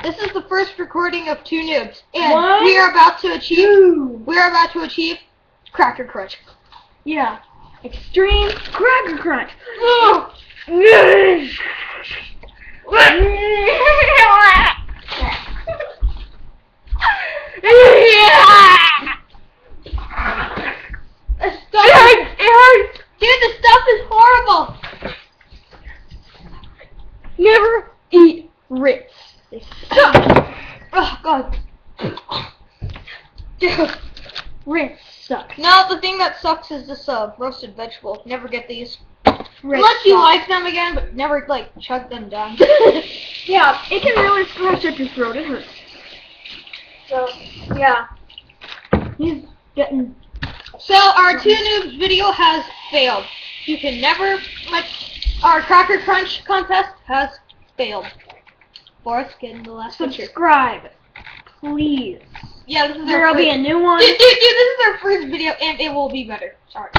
This is the first recording of Two Noobs, and One, we are about to achieve. two. We are about to achieve Cracker Crunch. Yeah. Extreme Cracker Crunch. Oh. It hurts. Dude, the stuff is horrible. Never eat Ritz. They suck. Oh God. Dude. Ritz sucks. No, the thing that sucks is this roasted vegetable. Never get these. Ritz Unless you sucks. like them again, but never like chug them down. Yeah, it can really scratch up your throat. It hurts. So, yeah. He's getting... So our Two Noobs video has failed. You can never, like, our Cracker Crunch contest has failed. Boris, get in the last picture. Subscribe, please. Yeah, this is There'll our be first. a new one. Dude, this is our first video, and it will be better. Sorry.